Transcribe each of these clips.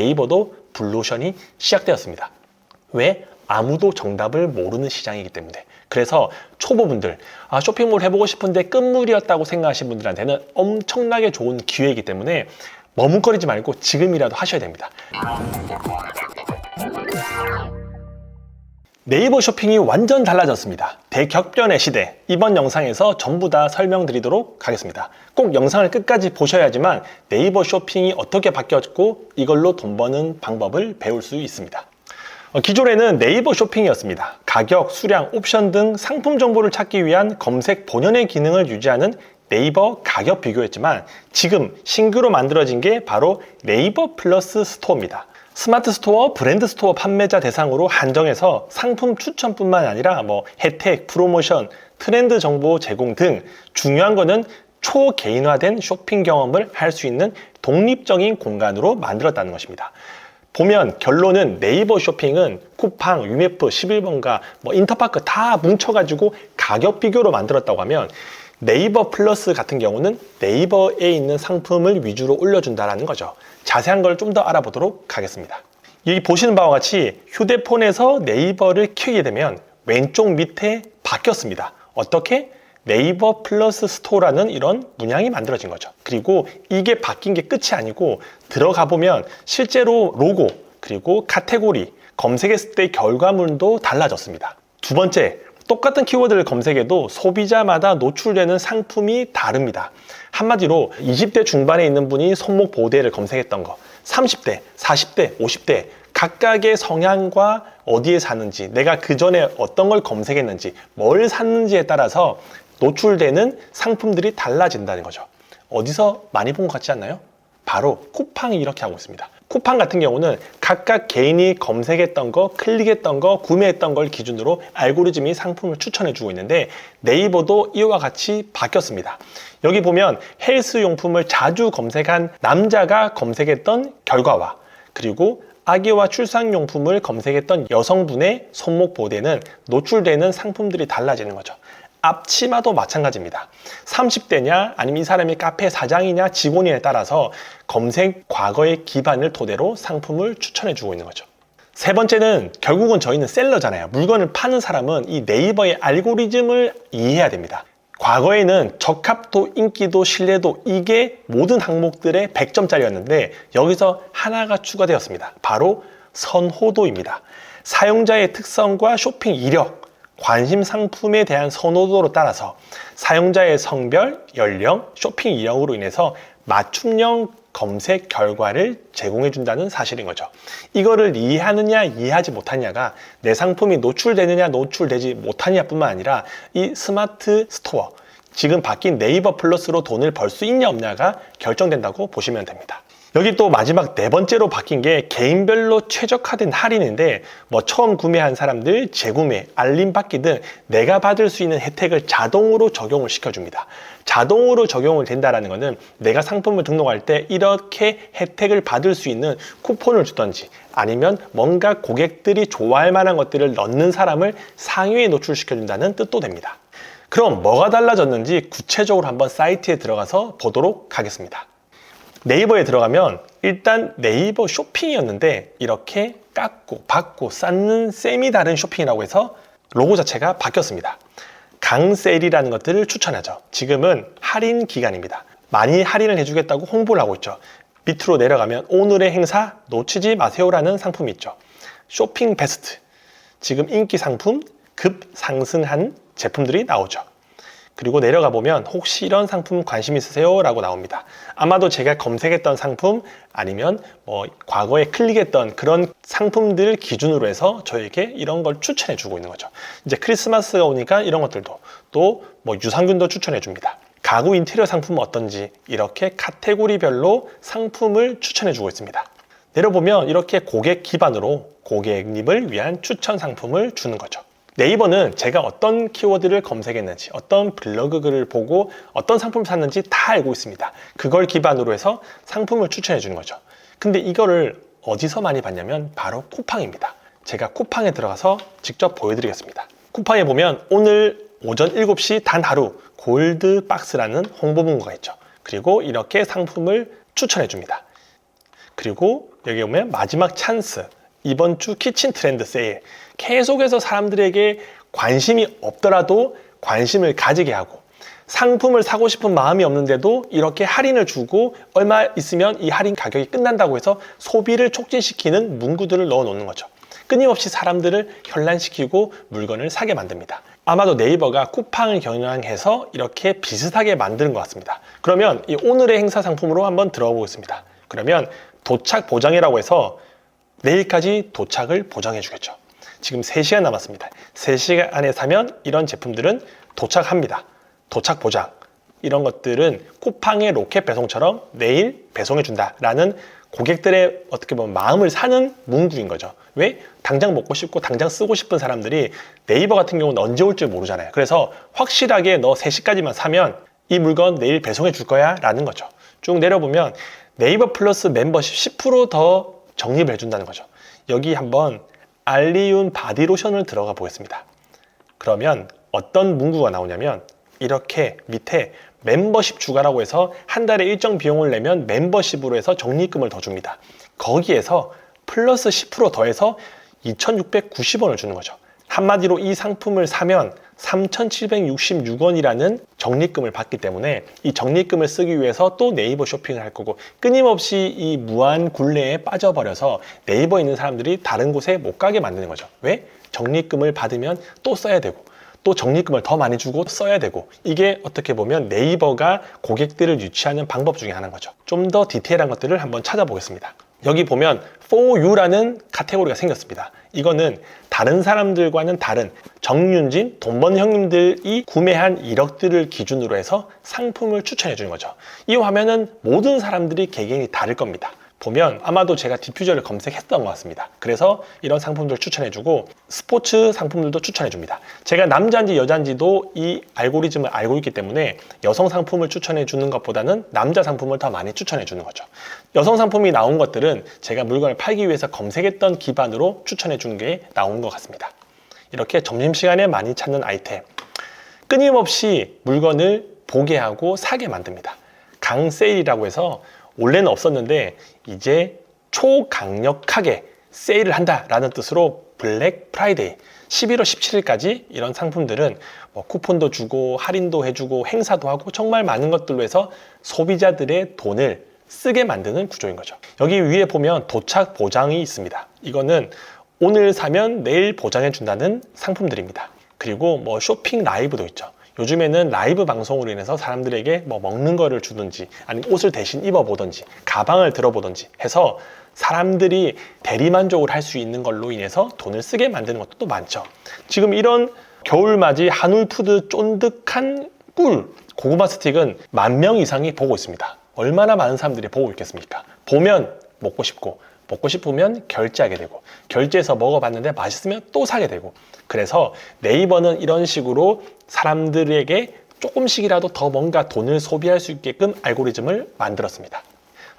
네이버도 블루오션이 시작되었습니다. 왜? 아무도 정답을 모르는 시장이기 때문에. 그래서 초보분들, 쇼핑몰 해보고 싶은데 끝물이었다고 생각하시는 분들한테는 엄청나게 좋은 기회이기 때문에 머뭇거리지 말고 지금이라도 하셔야 됩니다. 네이버 쇼핑이 완전 달라졌습니다. 대격변의 시대, 이번 영상에서 전부 다 설명드리도록 하겠습니다. 꼭 영상을 끝까지 보셔야지만 네이버 쇼핑이 어떻게 바뀌었고 이걸로 돈 버는 방법을 배울 수 있습니다. 기존에는 네이버 쇼핑이었습니다. 가격, 수량, 옵션 등 상품 정보를 찾기 위한 검색 본연의 기능을 유지하는 네이버 가격 비교였지만 지금 신규로 만들어진 게 바로 네이버 플러스 스토어입니다. 스마트 스토어, 브랜드 스토어 판매자 대상으로 한정해서 상품 추천뿐만 아니라 혜택, 프로모션, 트렌드 정보 제공 등 중요한 거는 초개인화된 쇼핑 경험을 할 수 있는 독립적인 공간으로 만들었다는 것입니다. 보면 결론은 네이버 쇼핑은 쿠팡, 유메프, 11번가, 인터파크 다 뭉쳐가지고 가격 비교로 만들었다고 하면 네이버 플러스 같은 경우는 네이버에 있는 상품을 위주로 올려준다는 거죠. 자세한 걸 좀 더 알아보도록 하겠습니다. 여기 보시는 바와 같이 휴대폰에서 네이버를 켜게 되면 왼쪽 밑에 바뀌었습니다. 어떻게? 네이버 플러스 스토어라는 이런 문양이 만들어진 거죠. 그리고 이게 바뀐 게 끝이 아니고 들어가 보면 실제로 로고 그리고 카테고리 검색했을 때 결과물도 달라졌습니다. 두 번째, 똑같은 키워드를 검색해도 소비자마다 노출되는 상품이 다릅니다. 한마디로 20대 중반에 있는 분이 손목 보호대를 검색했던 거, 30대, 40대, 50대 각각의 성향과 어디에 사는지, 내가 그 전에 어떤 걸 검색했는지, 뭘 샀는지에 따라서 노출되는 상품들이 달라진다는 거죠. 어디서 많이 본 것 같지 않나요? 바로 쿠팡이 이렇게 하고 있습니다. 쿠팡 같은 경우는 각각 개인이 검색했던 거, 클릭했던 거, 구매했던 걸 기준으로 알고리즘이 상품을 추천해 주고 있는데 네이버도 이와 같이 바뀌었습니다. 여기 보면 헬스용품을 자주 검색한 남자가 검색했던 결과와 그리고 아기와 출산용품을 검색했던 여성분의 손목 보호대는 노출되는 상품들이 달라지는 거죠. 앞치마도 마찬가지입니다. 30대냐 아니면 이 사람이 카페 사장이냐 직원이냐에 따라서 검색 과거의 기반을 토대로 상품을 추천해 주고 있는 거죠. 세 번째는 결국은 저희는 셀러잖아요. 물건을 파는 사람은 이 네이버의 알고리즘을 이해해야 됩니다. 과거에는 적합도, 인기도, 신뢰도 이게 모든 항목들의 100점짜리였는데 여기서 하나가 추가되었습니다. 바로 선호도입니다. 사용자의 특성과 쇼핑 이력, 관심 상품에 대한 선호도로 따라서 사용자의 성별, 연령, 쇼핑 이력으로 인해서 맞춤형 검색 결과를 제공해 준다는 사실인 거죠. 이거를 이해하느냐 이해하지 못하느냐가 내 상품이 노출되느냐 노출되지 못하느냐 뿐만 아니라 이 스마트 스토어, 지금 바뀐 네이버 플러스로 돈을 벌 수 있냐 없냐가 결정된다고 보시면 됩니다. 여기 또 마지막 네 번째로 바뀐 게 개인별로 최적화된 할인인데 처음 구매한 사람들 재구매, 알림 받기 등 내가 받을 수 있는 혜택을 자동으로 적용을 시켜줍니다. 자동으로 적용을 된다는 것은 내가 상품을 등록할 때 이렇게 혜택을 받을 수 있는 쿠폰을 주던지 아니면 뭔가 고객들이 좋아할 만한 것들을 넣는 사람을 상위에 노출시켜준다는 뜻도 됩니다. 그럼 뭐가 달라졌는지 구체적으로 한번 사이트에 들어가서 보도록 하겠습니다. 네이버에 들어가면 일단 네이버 쇼핑이었는데 이렇게 깎고 받고 쌓는 셈이 다른 쇼핑이라고 해서 로고 자체가 바뀌었습니다. 강세일이라는 것들을 추천하죠. 지금은 할인 기간입니다. 많이 할인을 해주겠다고 홍보를 하고 있죠. 밑으로 내려가면 오늘의 행사 놓치지 마세요라는 상품이 있죠. 쇼핑 베스트, 지금 인기 상품 급 상승한 제품들이 나오죠. 그리고 내려가 보면 혹시 이런 상품 관심 있으세요? 라고 나옵니다. 아마도 제가 검색했던 상품 아니면 과거에 클릭했던 그런 상품들 기준으로 해서 저에게 이런 걸 추천해 주고 있는 거죠. 이제 크리스마스가 오니까 이런 것들도 또 유산균도 추천해 줍니다. 가구 인테리어 상품은 어떤지 이렇게 카테고리별로 상품을 추천해 주고 있습니다. 내려보면 이렇게 고객 기반으로 고객님을 위한 추천 상품을 주는 거죠. 네이버는 제가 어떤 키워드를 검색했는지 어떤 블로그 글을 보고 어떤 상품을 샀는지 다 알고 있습니다. 그걸 기반으로 해서 상품을 추천해 주는 거죠. 근데 이거를 어디서 많이 봤냐면 바로 쿠팡입니다. 제가 쿠팡에 들어가서 직접 보여드리겠습니다. 쿠팡에 보면 오늘 오전 7시 단 하루 골드 박스라는 홍보 문구가 있죠. 그리고 이렇게 상품을 추천해 줍니다. 그리고 여기 보면 마지막 찬스, 이번 주 키친 트렌드 세일. 계속해서 사람들에게 관심이 없더라도 관심을 가지게 하고, 상품을 사고 싶은 마음이 없는데도 이렇게 할인을 주고 얼마 있으면 이 할인 가격이 끝난다고 해서 소비를 촉진시키는 문구들을 넣어 놓는 거죠. 끊임없이 사람들을 현란시키고 물건을 사게 만듭니다. 아마도 네이버가 쿠팡을 겨냥해서 이렇게 비슷하게 만드는 것 같습니다. 그러면 이 오늘의 행사 상품으로 한번 들어가 보겠습니다. 그러면 도착 보장이라고 해서 내일까지 도착을 보장해 주겠죠. 지금 3시간 남았습니다. 3시간 안에 사면 이런 제품들은 도착합니다. 도착 보장. 이런 것들은 쿠팡의 로켓 배송처럼 내일 배송해 준다라는 고객들의 어떻게 보면 마음을 사는 문구인 거죠. 왜? 당장 먹고 싶고 당장 쓰고 싶은 사람들이 네이버 같은 경우는 언제 올 줄 모르잖아요. 그래서 확실하게 너 3시까지만 사면 이 물건 내일 배송해 줄 거야 라는 거죠. 쭉 내려보면 네이버 플러스 멤버십 10% 더 적립을 해준다는 거죠. 여기 한번 알리윤 바디로션을 들어가 보겠습니다. 그러면 어떤 문구가 나오냐면 이렇게 밑에 멤버십 추가라고 해서 한 달에 일정 비용을 내면 멤버십으로 해서 적립금을 더 줍니다. 거기에서 플러스 10% 더해서 2,690원을 주는 거죠. 한마디로 이 상품을 사면 3,766원이라는 적립금을 받기 때문에 이 적립금을 쓰기 위해서 또 네이버 쇼핑을 할 거고, 끊임없이 이 무한 굴레에 빠져버려서 네이버에 있는 사람들이 다른 곳에 못 가게 만드는 거죠. 왜? 적립금을 받으면 또 써야 되고 또 적립금을 더 많이 주고 써야 되고, 이게 어떻게 보면 네이버가 고객들을 유치하는 방법 중에 하나인 거죠. 좀 더 디테일한 것들을 한번 찾아보겠습니다. 여기 보면 For You라는 카테고리가 생겼습니다. 이거는 다른 사람들과는 다른 정윤진, 돈 버는 형님들이 구매한 이력들을 기준으로 해서 상품을 추천해 주는 거죠. 이 화면은 모든 사람들이 개개인이 다를 겁니다. 보면 아마도 제가 디퓨저를 검색했던 것 같습니다. 그래서 이런 상품들을 추천해주고 스포츠 상품들도 추천해줍니다. 제가 남자인지 여자인지도 이 알고리즘을 알고 있기 때문에 여성 상품을 추천해주는 것보다는 남자 상품을 더 많이 추천해주는 거죠. 여성 상품이 나온 것들은 제가 물건을 팔기 위해서 검색했던 기반으로 추천해준 게 나온 것 같습니다. 이렇게 점심시간에 많이 찾는 아이템, 끊임없이 물건을 보게 하고 사게 만듭니다. 강세일이라고 해서 원래는 없었는데 이제 초강력하게 세일을 한다라는 뜻으로 블랙 프라이데이 11월 17일까지 이런 상품들은 뭐 쿠폰도 주고 할인도 해주고 행사도 하고 정말 많은 것들로 해서 소비자들의 돈을 쓰게 만드는 구조인 거죠. 여기 위에 보면 도착 보장이 있습니다. 이거는 오늘 사면 내일 보장해 준다는 상품들입니다. 그리고 뭐 쇼핑 라이브도 있죠. 요즘에는 라이브 방송으로 인해서 사람들에게 뭐 먹는 거를 주든지 아니면 옷을 대신 입어보든지 가방을 들어보든지 해서 사람들이 대리만족을 할 수 있는 걸로 인해서 돈을 쓰게 만드는 것도 또 많죠. 지금 이런 겨울맞이 한울푸드 쫀득한 꿀 고구마 스틱은 10,000명 이상이 보고 있습니다. 얼마나 많은 사람들이 보고 있겠습니까? 보면 먹고 싶고 먹고 싶으면 결제하게 되고 결제해서 먹어봤는데 맛있으면 또 사게 되고, 그래서 네이버는 이런 식으로 사람들에게 조금씩이라도 더 뭔가 돈을 소비할 수 있게끔 알고리즘을 만들었습니다.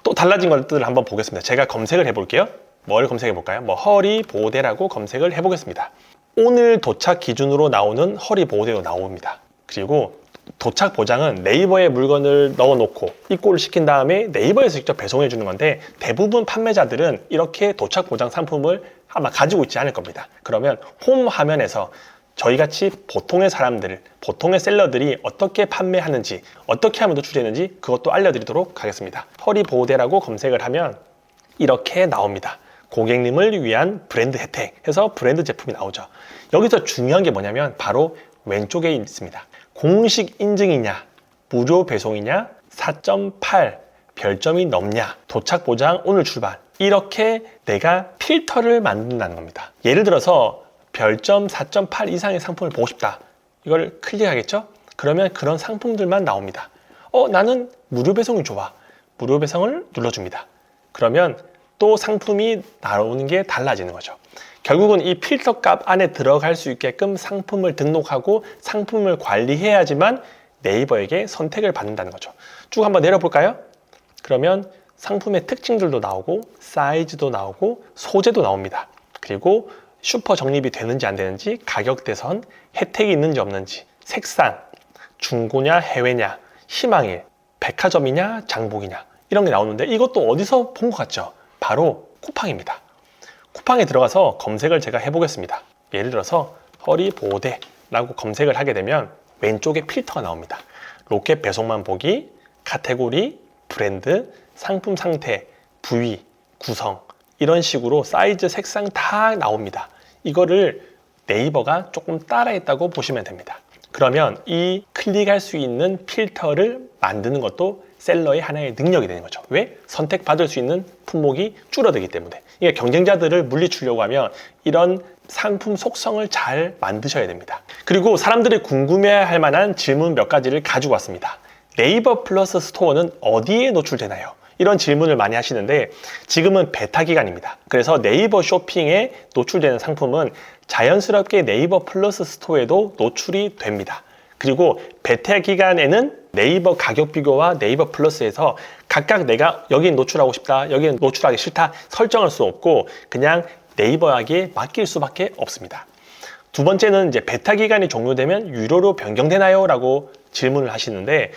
또 달라진 것들을 한번 보겠습니다. 제가 검색을 해볼게요. 뭘 검색해 볼까요? 뭐 허리 보호대라고 검색을 해보겠습니다. 오늘 도착 기준으로 나오는 허리 보호대도 나옵니다. 그리고 도착 보장은 네이버에 물건을 넣어놓고 입고를 시킨 다음에 네이버에서 직접 배송해 주는 건데, 대부분 판매자들은 이렇게 도착 보장 상품을 아마 가지고 있지 않을 겁니다. 그러면 홈 화면에서 저희같이 보통의 사람들, 보통의 셀러들이 어떻게 판매하는지, 어떻게 하면 더 출시했는지 그것도 알려드리도록 하겠습니다. 허리 보호대라고 검색을 하면 이렇게 나옵니다. 고객님을 위한 브랜드 혜택 해서 브랜드 제품이 나오죠. 여기서 중요한 게 뭐냐면 바로 왼쪽에 있습니다. 공식 인증이냐, 무료 배송이냐, 4.8 별점이 넘냐, 도착 보장 오늘 출발, 이렇게 내가 필터를 만든다는 겁니다. 예를 들어서 별점 4.8 이상의 상품을 보고 싶다, 이걸 클릭하겠죠? 그러면 그런 상품들만 나옵니다. 나는 무료 배송이 좋아, 무료 배송을 눌러줍니다. 그러면 또 상품이 나오는 게 달라지는 거죠. 결국은 이 필터 값 안에 들어갈 수 있게끔 상품을 등록하고 상품을 관리해야지만 네이버에게 선택을 받는다는 거죠. 쭉 한번 내려볼까요? 그러면 상품의 특징들도 나오고 사이즈도 나오고 소재도 나옵니다. 그리고 슈퍼 적립이 되는지 안 되는지, 가격 대선, 혜택이 있는지 없는지, 색상, 중고냐 해외냐, 희망일, 백화점이냐 장복이냐, 이런 게 나오는데 이것도 어디서 본 것 같죠? 바로 쿠팡입니다. 쿠팡에 들어가서 검색을 제가 해보겠습니다. 예를 들어서 허리 보호대라고 검색을 하게 되면 왼쪽에 필터가 나옵니다. 로켓 배송만 보기, 카테고리, 브랜드, 상품 상태, 부위, 구성 이런 식으로 사이즈, 색상 다 나옵니다. 이거를 네이버가 조금 따라했다고 보시면 됩니다. 그러면 이 클릭할 수 있는 필터를 만드는 것도 셀러의 하나의 능력이 되는 거죠. 왜? 선택받을 수 있는 품목이 줄어들기 때문에. 이게 경쟁자들을 물리치려고 하면 이런 상품 속성을 잘 만드셔야 됩니다. 그리고 사람들이 궁금해할 만한 질문 몇 가지를 가지고 왔습니다. 네이버 플러스 스토어는 어디에 노출되나요? 이런 질문을 많이 하시는데 지금은 베타 기간입니다. 그래서 네이버 쇼핑에 노출되는 상품은 자연스럽게 네이버 플러스 스토어에도 노출이 됩니다. 그리고 베타 기간에는 네이버 가격 비교와 네이버 플러스에서 각각 내가 여기는 노출하고 싶다, 여기는 노출하기 싫다 설정할 수 없고 그냥 네이버에게 맡길 수밖에 없습니다. 두 번째는 이제 베타 기간이 종료되면 유료로 변경되나요? 라고 질문을 하시는데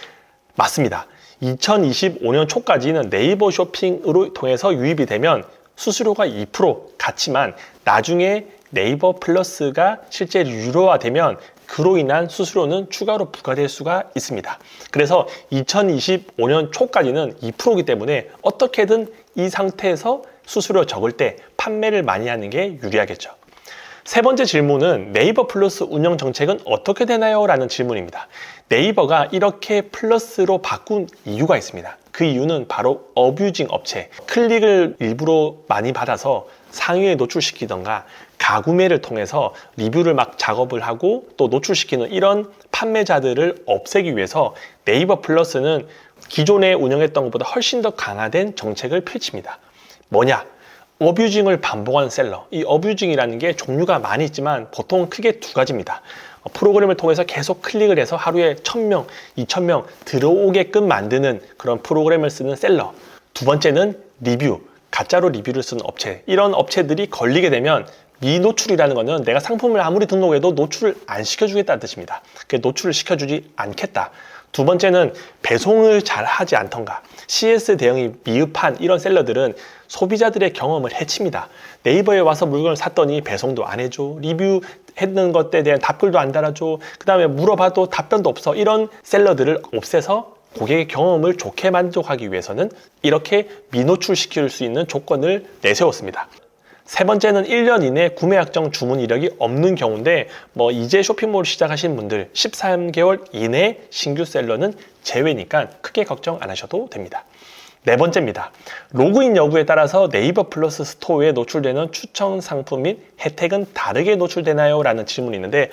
맞습니다. 2025년 초까지는 네이버 쇼핑으로 통해서 유입이 되면 수수료가 2% 같지만 나중에 네이버 플러스가 실제 유료화되면 그로 인한 수수료는 추가로 부과될 수가 있습니다. 그래서 2025년 초까지는 2%이기 때문에 어떻게든 이 상태에서 수수료 적을 때 판매를 많이 하는 게 유리하겠죠. 세 번째 질문은 네이버 플러스 운영 정책은 어떻게 되나요? 라는 질문입니다. 네이버가 이렇게 플러스로 바꾼 이유가 있습니다. 그 이유는 바로 어뷰징 업체, 클릭을 일부러 많이 받아서 상위에 노출시키던가 가구매를 통해서 리뷰를 막 작업을 하고 또 노출시키는 이런 판매자들을 없애기 위해서 네이버 플러스는 기존에 운영했던 것보다 훨씬 더 강화된 정책을 펼칩니다. 뭐냐? 어뷰징을 반복하는 셀러. 이 어뷰징이라는 게 종류가 많이 있지만 보통 크게 두 가지입니다. 프로그램을 통해서 계속 클릭을 해서 하루에 1000명, 2000명 들어오게끔 만드는 그런 프로그램을 쓰는 셀러. 두 번째는 리뷰, 가짜로 리뷰를 쓰는 업체. 이런 업체들이 걸리게 되면 미노출이라는 것은 내가 상품을 아무리 등록해도 노출을 안 시켜주겠다는 뜻입니다. 노출을 시켜주지 않겠다. 두 번째는 배송을 잘 하지 않던가 CS 대응이 미흡한 이런 셀러들은 소비자들의 경험을 해칩니다. 네이버에 와서 물건을 샀더니 배송도 안 해줘, 리뷰했는 것에 대한 답글도 안 달아줘, 그 다음에 물어봐도 답변도 없어. 이런 셀러들을 없애서 고객의 경험을 좋게 만족하기 위해서는 이렇게 미노출시킬 수 있는 조건을 내세웠습니다. 세 번째는 1년 이내 구매 약정 주문 이력이 없는 경우인데 이제 쇼핑몰 시작하신 분들 13개월 이내 신규 셀러는 제외니까 크게 걱정 안 하셔도 됩니다. 네 번째입니다. 로그인 여부에 따라서 네이버 플러스 스토어에 노출되는 추천 상품 및 혜택은 다르게 노출되나요? 라는 질문이 있는데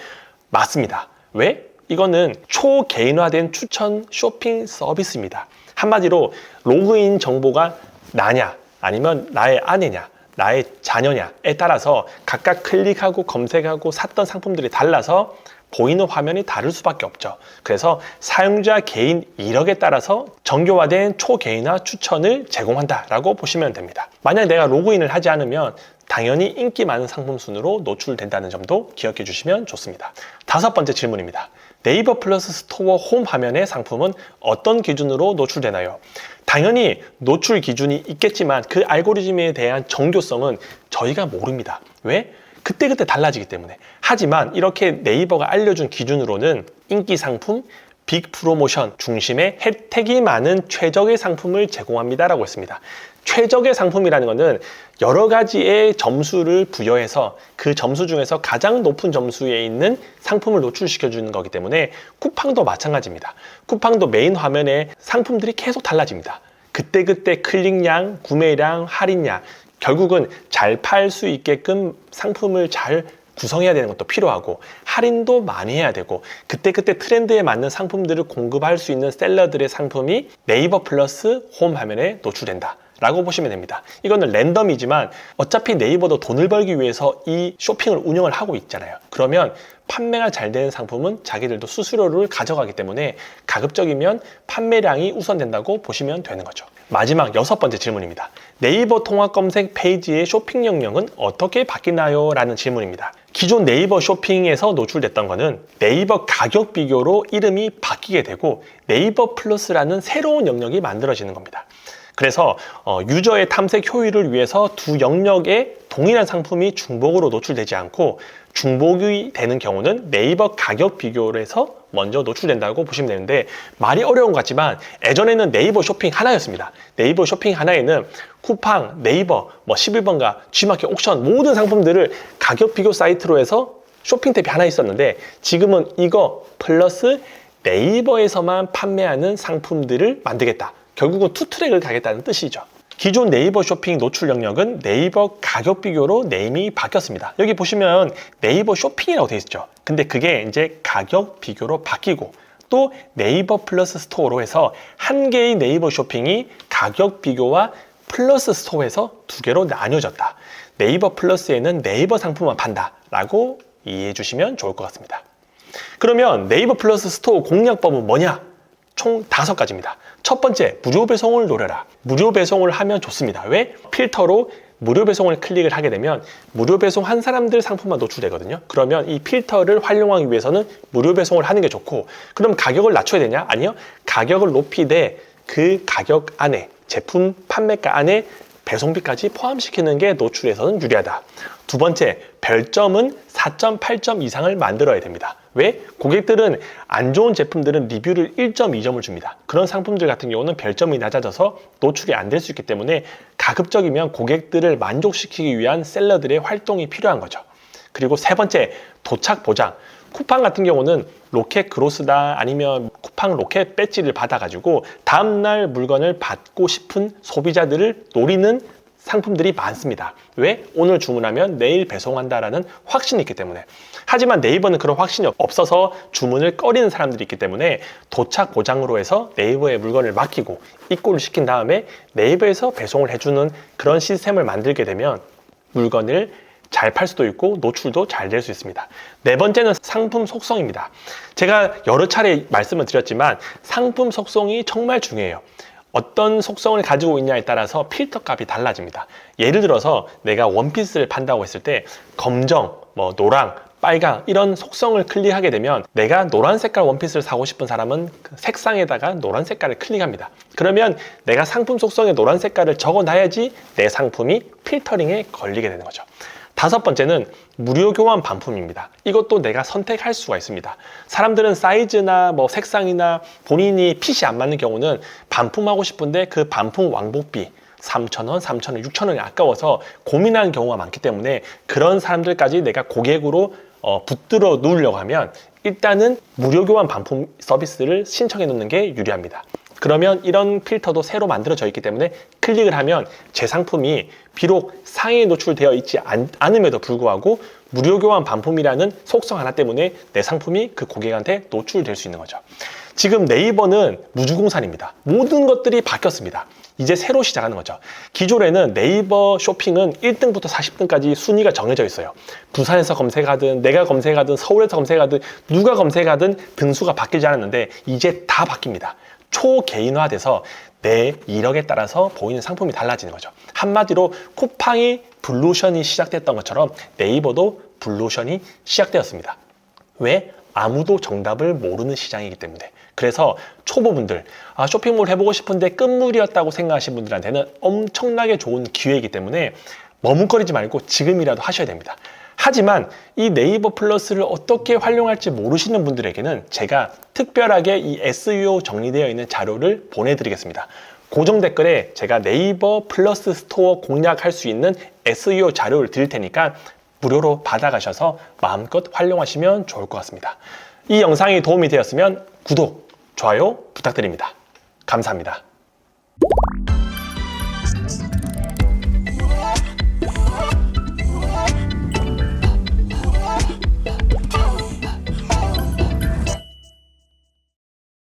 맞습니다. 왜? 이거는 초개인화된 추천 쇼핑 서비스입니다. 한마디로 로그인 정보가 나냐 아니면 나의 아내냐 나의 자녀냐에 따라서 각각 클릭하고 검색하고 샀던 상품들이 달라서 보이는 화면이 다를 수밖에 없죠. 그래서 사용자 개인 이력에 따라서 정교화된 초개인화 추천을 제공한다라고 보시면 됩니다. 만약 내가 로그인을 하지 않으면 당연히 인기 많은 상품 순으로 노출된다는 점도 기억해 주시면 좋습니다. 다섯 번째 질문입니다. 네이버 플러스 스토어 홈 화면의 상품은 어떤 기준으로 노출되나요? 당연히 노출 기준이 있겠지만 그 알고리즘에 대한 정교성은 저희가 모릅니다. 왜? 그때그때 달라지기 때문에. 하지만 이렇게 네이버가 알려준 기준으로는 인기 상품, 빅 프로모션 중심의 혜택이 많은 최적의 상품을 제공합니다라고 했습니다. 최적의 상품이라는 것은 여러 가지의 점수를 부여해서 그 점수 중에서 가장 높은 점수에 있는 상품을 노출시켜주는 거기 때문에 쿠팡도 마찬가지입니다. 쿠팡도 메인 화면에 상품들이 계속 달라집니다. 그때그때 클릭량, 구매량, 할인량 결국은 잘 팔 수 있게끔 상품을 잘 구성해야 되는 것도 필요하고 할인도 많이 해야 되고 그때그때 트렌드에 맞는 상품들을 공급할 수 있는 셀러들의 상품이 네이버 플러스 홈 화면에 노출된다 라고 보시면 됩니다. 이거는 랜덤이지만 어차피 네이버도 돈을 벌기 위해서 이 쇼핑을 운영을 하고 있잖아요. 그러면 판매가 잘 되는 상품은 자기들도 수수료를 가져가기 때문에 가급적이면 판매량이 우선된다고 보시면 되는 거죠. 마지막 여섯 번째 질문입니다. 네이버 통합 검색 페이지의 쇼핑 영역은 어떻게 바뀌나요? 라는 질문입니다. 기존 네이버 쇼핑에서 노출됐던 거는 네이버 가격 비교로 이름이 바뀌게 되고 네이버 플러스라는 새로운 영역이 만들어지는 겁니다. 그래서 유저의 탐색 효율을 위해서 두 영역에 동일한 상품이 중복으로 노출되지 않고 중복이 되는 경우는 네이버 가격 비교를 해서 먼저 노출된다고 보시면 되는데, 말이 어려운 것 같지만 예전에는 네이버 쇼핑 하나였습니다. 네이버 쇼핑 하나에는 쿠팡, 네이버, 11번가, G마켓, 옥션 모든 상품들을 가격 비교 사이트로 해서 쇼핑 탭이 하나 있었는데, 지금은 이거 플러스 네이버에서만 판매하는 상품들을 만들겠다. 결국은 투트랙을 가겠다는 뜻이죠. 기존 네이버 쇼핑 노출 영역은 네이버 가격 비교로 네임이 바뀌었습니다. 여기 보시면 네이버 쇼핑이라고 되어 있죠. 근데 그게 이제 가격 비교로 바뀌고, 또 네이버 플러스 스토어로 해서 한 개의 네이버 쇼핑이 가격 비교와 플러스 스토어에서 두 개로 나뉘어졌다. 네이버 플러스에는 네이버 상품만 판다 라고 이해해 주시면 좋을 것 같습니다. 그러면 네이버 플러스 스토어 공략법은 뭐냐? 총 5가지입니다. 첫 번째, 무료 배송을 노려라. 무료 배송을 하면 좋습니다. 왜? 필터로 무료 배송을 클릭을 하게 되면 무료 배송한 사람들 상품만 노출되거든요. 그러면 이 필터를 활용하기 위해서는 무료 배송을 하는 게 좋고, 그럼 가격을 낮춰야 되냐? 아니요. 가격을 높이되 그 가격 안에, 제품 판매가 안에 배송비까지 포함시키는 게 노출에서는 유리하다. 두 번째, 별점은 4.8점 이상을 만들어야 됩니다. 왜? 고객들은 안 좋은 제품들은 리뷰를 1.2점을 줍니다. 그런 상품들 같은 경우는 별점이 낮아져서 노출이 안 될 수 있기 때문에 가급적이면 고객들을 만족시키기 위한 셀러들의 활동이 필요한 거죠. 그리고 세 번째, 도착 보장. 쿠팡 같은 경우는 로켓 그로스다 아니면 쿠팡 로켓 배지를 받아가지고 다음날 물건을 받고 싶은 소비자들을 노리는 상품들이 많습니다. 왜? 오늘 주문하면 내일 배송한다라는 확신이 있기 때문에. 하지만 네이버는 그런 확신이 없어서 주문을 꺼리는 사람들이 있기 때문에 도착 보장으로 해서 네이버에 물건을 맡기고 입고를 시킨 다음에 네이버에서 배송을 해주는 그런 시스템을 만들게 되면 물건을 잘 팔 수도 있고 노출도 잘 될 수 있습니다. 네 번째는 상품 속성입니다. 제가 여러 차례 말씀을 드렸지만 상품 속성이 정말 중요해요. 어떤 속성을 가지고 있냐에 따라서 필터 값이 달라집니다. 예를 들어서 내가 원피스를 판다고 했을 때 검정, 노랑, 빨강 이런 속성을 클릭하게 되면 내가 노란 색깔 원피스를 사고 싶은 사람은 그 색상에다가 노란 색깔을 클릭합니다. 그러면 내가 상품 속성에 노란 색깔을 적어놔야지 내 상품이 필터링에 걸리게 되는 거죠. 다섯 번째는 무료 교환 반품입니다. 이것도 내가 선택할 수가 있습니다. 사람들은 사이즈나 색상이나 본인이 핏이 안 맞는 경우는 반품하고 싶은데 그 반품 왕복비 3,000원, 3,000원, 6,000원이 아까워서 고민하는 경우가 많기 때문에 그런 사람들까지 내가 고객으로 붙들어 놓으려고 하면 일단은 무료 교환 반품 서비스를 신청해 놓는 게 유리합니다. 그러면 이런 필터도 새로 만들어져 있기 때문에 클릭을 하면 제 상품이 비록 상위에 노출되어 있지 않음에도 불구하고 무료 교환 반품이라는 속성 하나 때문에 내 상품이 그 고객한테 노출될 수 있는 거죠. 지금 네이버는 무주공산입니다. 모든 것들이 바뀌었습니다. 이제 새로 시작하는 거죠. 기존에는 네이버 쇼핑은 1등부터 40등까지 순위가 정해져 있어요. 부산에서 검색하든 내가 검색하든 서울에서 검색하든 누가 검색하든 등수가 바뀌지 않았는데 이제 다 바뀝니다. 초개인화돼서 내 이력에 따라서 보이는 상품이 달라지는 거죠. 한마디로 쿠팡이 블루오션이 시작됐던 것처럼 네이버도 블루오션이 시작되었습니다. 왜? 아무도 정답을 모르는 시장이기 때문에. 그래서 초보분들, 쇼핑몰 해보고 싶은데 끝물이었다고 생각하시는 분들한테는 엄청나게 좋은 기회이기 때문에 머뭇거리지 말고 지금이라도 하셔야 됩니다. 하지만 이 네이버 플러스를 어떻게 활용할지 모르시는 분들에게는 제가 특별하게 이 SEO 정리되어 있는 자료를 보내드리겠습니다. 고정 댓글에 제가 네이버 플러스 스토어 공략할 수 있는 SEO 자료를 드릴 테니까 무료로 받아가셔서 마음껏 활용하시면 좋을 것 같습니다. 이 영상이 도움이 되었으면 구독, 좋아요 부탁드립니다. 감사합니다.